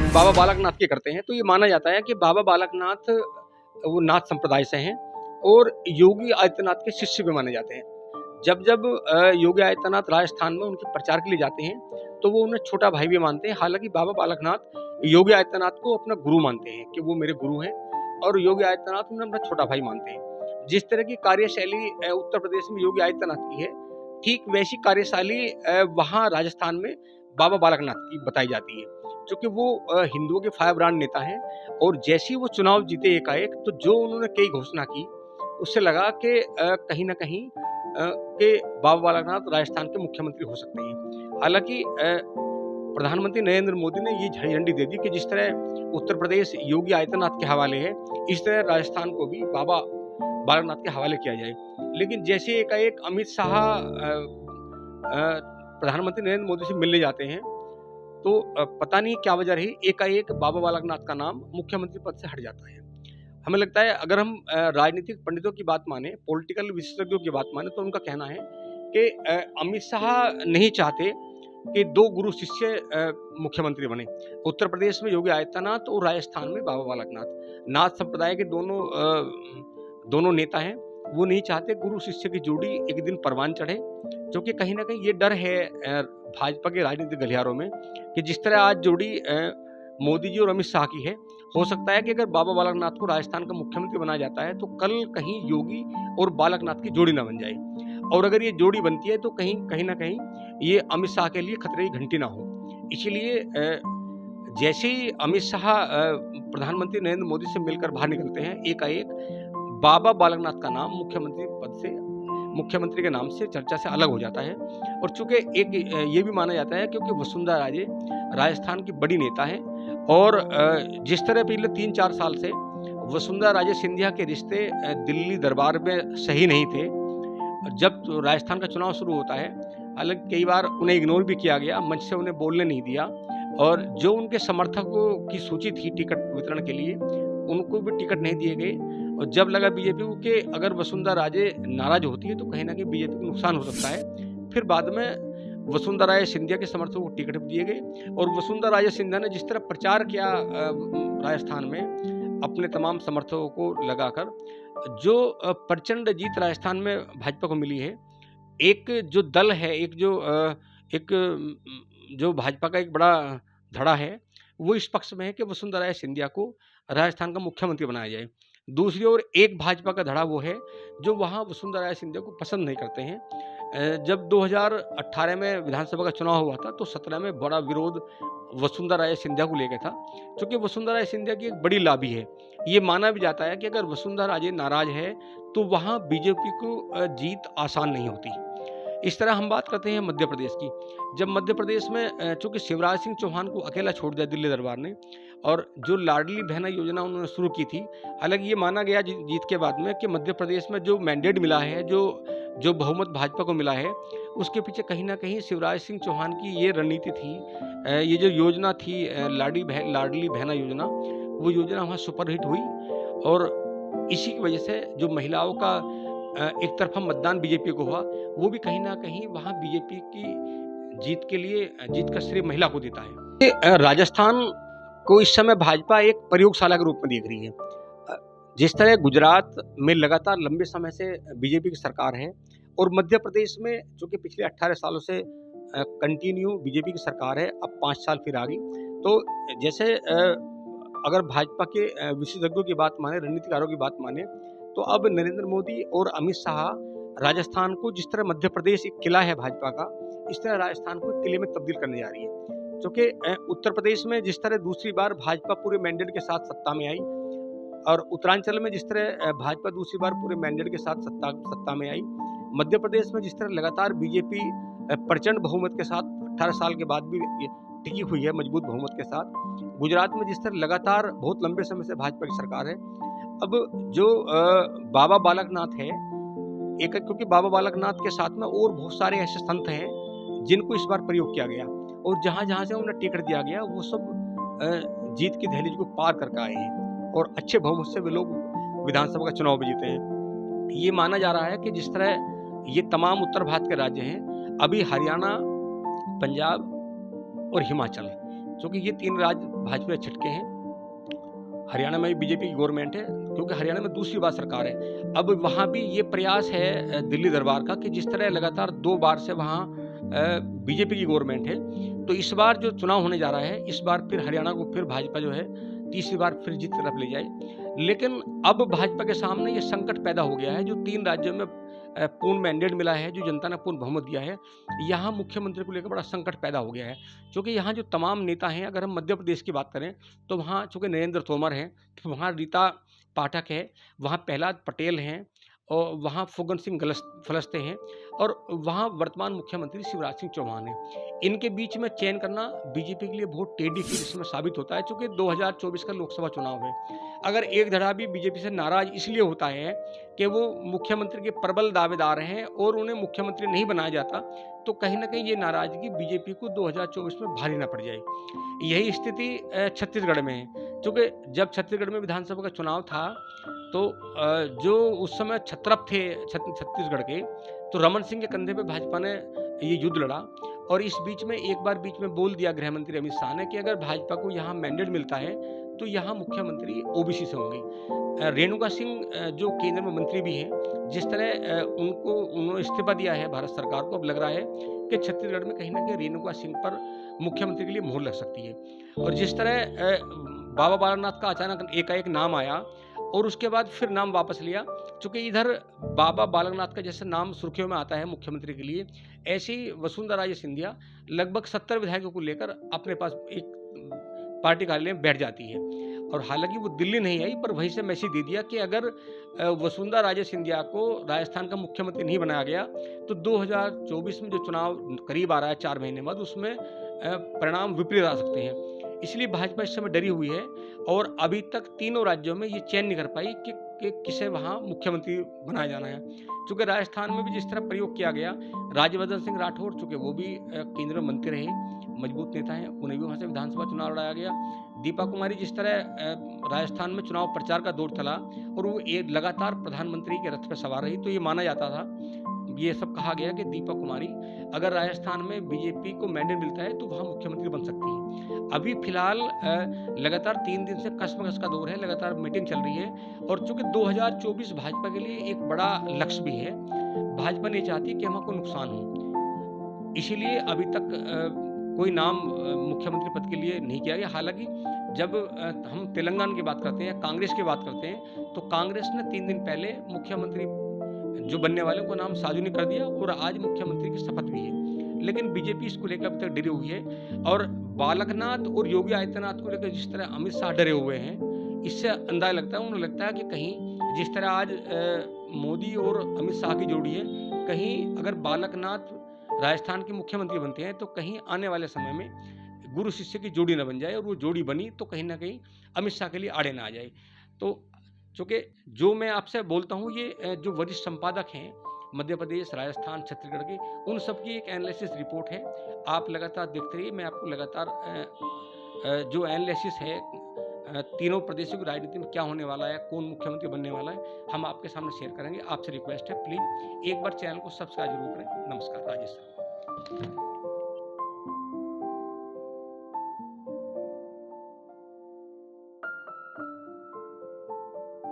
बाबा बालकनाथ के करते हैं, तो ये माना जाता है कि बाबा बालकनाथ वो नाथ संप्रदाय से हैं और योगी आदित्यनाथ के शिष्य भी माने जाते हैं। जब जब योगी आदित्यनाथ राजस्थान में उनके प्रचार के लिए जाते हैं, तो वो उन्हें छोटा भाई भी मानते हैं। हालाँकि बाबा बालकनाथ योगी आदित्यनाथ को अपना गुरु मानते हैं कि वो मेरे गुरु हैं और योगी आदित्यनाथ उन्हें अपना छोटा भाई मानते हैं। जिस तरह की कार्यशैली उत्तर प्रदेश में योगी आदित्यनाथ की है, ठीक वैसी कार्यशैली वहाँ राजस्थान में बाबा बालकनाथ की बताई जाती है। चूँकि वो हिंदुओं के फायरब्रांड नेता हैं और जैसे ही वो चुनाव जीते एकाएक, तो जो उन्होंने कई घोषणा की, उससे लगा कि कहीं न कहीं के बाबा बालकनाथ राजस्थान के मुख्यमंत्री हो सकते हैं। हालाँकि प्रधानमंत्री नरेंद्र मोदी ने ये हरी झंडी दे दी कि जिस तरह उत्तर प्रदेश योगी आदित्यनाथ के हवाले है, इस तरह राजस्थान को भी बाबा बालकनाथ के हवाले किया जाए। लेकिन जैसे एकाएक अमित शाह प्रधानमंत्री नरेंद्र मोदी से मिलने जाते हैं, तो पता नहीं क्या वजह रही, एकाएक बाबा बालकनाथ का नाम मुख्यमंत्री पद से हट जाता है। हमें लगता है अगर हम राजनीतिक पंडितों की बात माने, पॉलिटिकल विशेषज्ञों की बात माने, तो उनका कहना है कि अमित शाह नहीं चाहते कि 2 गुरु शिष्य मुख्यमंत्री बने। उत्तर प्रदेश में योगी आदित्यनाथ और राजस्थान में बाबा बालकनाथ। नाथ संप्रदाय के दोनों नेता हैं, वो नहीं चाहते गुरु शिष्य की जोड़ी एक दिन परवान चढ़े, क्योंकि कहीं न कहीं ये डर है भाजपा के राजनीतिक गलियारों में कि जिस तरह आज जोड़ी मोदी जी और अमित शाह की है, हो सकता है कि अगर बाबा बालकनाथ को राजस्थान का मुख्यमंत्री बनाया जाता है, तो कल कहीं योगी और बालकनाथ की जोड़ी ना बन जाए। और अगर ये जोड़ी बनती है, तो कहीं न कहीं ये अमित शाह के लिए खतरे की घंटी ना हो। इसीलिए जैसे ही अमित शाह प्रधानमंत्री नरेंद्र मोदी से मिलकर बाहर निकलते हैं, एकाएक बाबा बालकनाथ का नाम मुख्यमंत्री के नाम से चर्चा से अलग हो जाता है। और चूँकि एक ये भी माना जाता है क्योंकि वसुंधरा राजे राजस्थान की बड़ी नेता हैं और जिस तरह पिछले 3-4 साल से वसुंधरा राजे सिंधिया के रिश्ते दिल्ली दरबार में सही नहीं थे। जब राजस्थान का चुनाव शुरू होता है, हालाँकि कई बार उन्हें इग्नोर भी किया गया, मंच से उन्हें बोलने नहीं दिया और जो उनके समर्थकों की सूची थी टिकट वितरण के लिए, उनको भी टिकट नहीं दिए गए। और जब लगा बीजेपी को कि अगर वसुंधरा राजे नाराज होती है, तो कहीं न कहीं बीजेपी को नुकसान हो सकता है। फिर बाद में वसुंधरा राजे सिंधिया के समर्थकों को टिकट दिए गए और वसुंधरा राजे सिंधिया ने जिस तरह प्रचार किया राजस्थान में अपने तमाम समर्थकों को लगाकर, जो प्रचंड जीत राजस्थान में भाजपा को मिली है। एक जो दल है, जो भाजपा का एक बड़ा धड़ा है, वो इस पक्ष में है कि वसुंधरा राजे सिंधिया को राजस्थान का मुख्यमंत्री बनाया जाए। दूसरी ओर एक भाजपा का धड़ा वो है जो वहाँ वसुंधरा राजे सिंधिया को पसंद नहीं करते हैं। जब 2018 में विधानसभा का चुनाव हुआ था, तो 17 में बड़ा विरोध वसुंधरा राजे सिंधिया को लेकर था, क्योंकि वसुंधरा राजे सिंधिया की एक बड़ी लॉबी है। ये माना भी जाता है कि अगर वसुंधरा राजे नाराज है, तो वहाँ बीजेपी को जीत आसान नहीं होती। इस तरह हम बात करते हैं मध्य प्रदेश की। जब मध्य प्रदेश में चूँकि शिवराज सिंह चौहान को अकेला छोड़ दिया दिल्ली दरबार ने और जो लाडली बहना योजना उन्होंने शुरू की थी, हालाँकि ये माना गया जीत के बाद में कि मध्य प्रदेश में जो मैंडेट मिला है, जो बहुमत भाजपा को मिला है, उसके पीछे कहीं न कहीं शिवराज सिंह चौहान की ये रणनीति थी। ये जो योजना थी लाडली बहना योजना, वो योजना वहाँ सुपरहिट हुई और इसी की वजह से जो महिलाओं का एक तरफ़ा मतदान बीजेपी को हुआ, वो भी कहीं न कहीं वहाँ बीजेपी की जीत का श्रेय महिला को देता है। राजस्थान को इस समय भाजपा एक प्रयोगशाला के रूप में देख रही है। जिस तरह गुजरात में लगातार लंबे समय से बीजेपी की सरकार है और मध्य प्रदेश में जो कि पिछले 18 सालों से कंटिन्यू बीजेपी की सरकार है, अब 5 साल फिर आ गई। तो जैसे अगर भाजपा के विशेषज्ञों की बात माने, रणनीतिकारों की बात माने, तो अब नरेंद्र मोदी और अमित शाह राजस्थान को जिस तरह मध्य प्रदेश एक किला है भाजपा का, इस तरह राजस्थान को किले में तब्दील करने जा रही है। क्योंकि उत्तर प्रदेश में जिस तरह दूसरी बार भाजपा पूरे मैंडेट के साथ सत्ता में आई और उत्तरांचल में जिस तरह भाजपा दूसरी बार पूरे मैंडेट के साथ सत्ता में आई, मध्य प्रदेश में जिस तरह लगातार बीजेपी प्रचंड बहुमत के साथ 18 साल के बाद भी टिकी हुई है मजबूत बहुमत के साथ, गुजरात में जिस तरह लगातार बहुत लंबे समय से भाजपा की सरकार है। अब जो बाबा बालकनाथ है, क्योंकि बाबा बालकनाथ के साथ में और बहुत सारे ऐसे संत हैं जिनको इस बार प्रयोग किया गया और जहाँ से उन्हें टिकट दिया गया, वो सब जीत की दहलीज को पार करके आए हैं और अच्छे बहुमत से वे लोग विधानसभा का चुनाव भी जीते हैं। ये माना जा रहा है कि जिस तरह ये तमाम उत्तर भारत के राज्य हैं, अभी हरियाणा, पंजाब और हिमाचल, क्योंकि ये 3 राज्य भाजपा के छटके हैं। हरियाणा में भी बीजेपी की गवर्नमेंट है, क्योंकि हरियाणा में दूसरी बार सरकार है। अब वहाँ भी ये प्रयास है दिल्ली दरबार का कि जिस तरह लगातार 2 बार से वहाँ बीजेपी की गवर्नमेंट है, तो इस बार जो चुनाव होने जा रहा है, इस बार फिर हरियाणा को फिर भाजपा जो है तीसरी बार फिर जीत की तरफ ले जाए। लेकिन अब भाजपा के सामने ये संकट पैदा हो गया है, जो 3 राज्यों में पूर्ण मैंडेट मिला है, जो जनता ने पूर्ण बहुमत दिया है, यहाँ मुख्यमंत्री को लेकर बड़ा संकट पैदा हो गया है। क्योंकि यहाँ जो तमाम नेता हैं, अगर हम मध्य प्रदेश की बात करें, तो वहाँ चूँकि नरेंद्र तोमर हैं, तो वहाँ रीता पाठक है, वहाँ प्रहलाद पटेल हैं और वहाँ फग्गन सिंह कुलस्ते हैं और वहाँ वर्तमान मुख्यमंत्री शिवराज सिंह चौहान हैं। इनके बीच में चयन करना बीजेपी के लिए बहुत टेढ़ी खीर इसमें साबित होता है, चूँकि 2024 का लोकसभा चुनाव है। अगर एक धड़ा भी बीजेपी से नाराज़ इसलिए होता है कि वो मुख्यमंत्री के प्रबल दावेदार हैं और उन्हें मुख्यमंत्री नहीं बनाया जाता, तो कहीं न कहीं ये नाराज़गी बीजेपी को 2024 में भारी ना पड़ जाए। यही स्थिति छत्तीसगढ़ में है, चूँकि जब छत्तीसगढ़ में विधानसभा का चुनाव था, तो जो उस समय क्षत्रप थे छत्तीसगढ़ के, तो रमन सिंह के कंधे पे भाजपा ने ये युद्ध लड़ा और इस बीच में एक बार बीच में बोल दिया गृह मंत्री अमित शाह ने कि अगर भाजपा को यहाँ मैंडेट मिलता है, तो यहाँ मुख्यमंत्री ओबीसी से होंगे। रेणुका सिंह जो केंद्र में मंत्री भी हैं, जिस तरह उन्होंने इस्तीफा दिया है भारत सरकार को, अब लग रहा है कि छत्तीसगढ़ में कहीं न कहीं रेणुका सिंह पर मुख्यमंत्री के लिए मोहर लग सकती है। और जिस तरह बाबा बालकनाथ का अचानक एकाएक नाम आया और उसके बाद फिर नाम वापस लिया, चूँकि इधर बाबा बालकनाथ का जैसे नाम सुर्खियों में आता है मुख्यमंत्री के लिए, ऐसे ही वसुंधरा राजे सिंधिया लगभग 70 विधायकों को लेकर अपने पास एक पार्टी कार्यालय में बैठ जाती है। और हालाँकि वो दिल्ली नहीं आई, पर वहीं से मैसेज दे दिया कि अगर वसुंधरा राजे सिंधिया को राजस्थान का मुख्यमंत्री नहीं बनाया गया, तो 2024 में जो चुनाव करीब आ रहा है 4 महीने बाद, उसमें परिणाम विपरीत आ सकते हैं। इसलिए भाजपा इस समय डरी हुई है और अभी तक तीनों राज्यों में ये चयन नहीं कर पाई कि किसे वहाँ मुख्यमंत्री बनाया जाना है। चूँकि राजस्थान में भी जिस तरह प्रयोग किया गया, राज्यवर्धन सिंह राठौर चूँकि वो भी केंद्रीय मंत्री रहे, मजबूत नेता हैं, उन्हें भी वहाँ से विधानसभा चुनाव लड़ाया गया। दीपा कुमारी जिस तरह राजस्थान में चुनाव प्रचार का दौर चला और वो एक लगातार प्रधानमंत्री के रथ पर सवार रही, तो ये माना जाता था, ये सब कहा गया कि दीपा कुमारी अगर राजस्थान में बीजेपी को मैंडेट मिलता है, तो वहाँ मुख्यमंत्री बन सकती है। अभी फिलहाल लगातार 3 दिन से कसमकस का दौर है, लगातार मीटिंग चल रही है और चूँकि 2024 भाजपा के लिए एक बड़ा लक्ष्य भी है, भाजपा नहीं चाहती कि हमको नुकसान हो। इसीलिए अभी तक कोई नाम मुख्यमंत्री पद के लिए नहीं किया गया। हालाँकि जब हम तेलंगाना की बात करते हैं, कांग्रेस की बात करते हैं, तो कांग्रेस ने 3 दिन पहले मुख्यमंत्री जो बनने वाले उनका नाम सार्वजनिक कर दिया और आज मुख्यमंत्री की शपथ भी है। लेकिन बीजेपी इसको लेकर अब तक डरी हुई है और बालकनाथ और योगी आदित्यनाथ को लेकर जिस तरह अमित शाह डरे हुए हैं, इससे अंदाजा लगता है, उन्हें लगता है कि कहीं जिस तरह आज मोदी और अमित शाह की जोड़ी है, कहीं अगर बालकनाथ राजस्थान के मुख्यमंत्री बनते हैं, तो कहीं आने वाले समय में गुरु शिष्य की जोड़ी न बन जाए और वो जोड़ी बनी तो कहीं न कहीं अमित शाह के लिए आड़े ना आ जाए। तो चूँकि जो मैं आपसे बोलता हूँ, ये जो वरिष्ठ संपादक हैं मध्य प्रदेश, राजस्थान, छत्तीसगढ़ के, उन सब की एक एनालिसिस रिपोर्ट है। आप लगातार देखते रहिए, मैं आपको लगातार जो एनालिसिस है तीनों प्रदेशों की राजनीति में क्या होने वाला है, कौन मुख्यमंत्री बनने वाला है, हम आपके सामने शेयर करेंगे। आपसे रिक्वेस्ट है, प्लीज़ एक बार चैनल को सब्सक्राइब जरूर करें। नमस्कार, राजेश।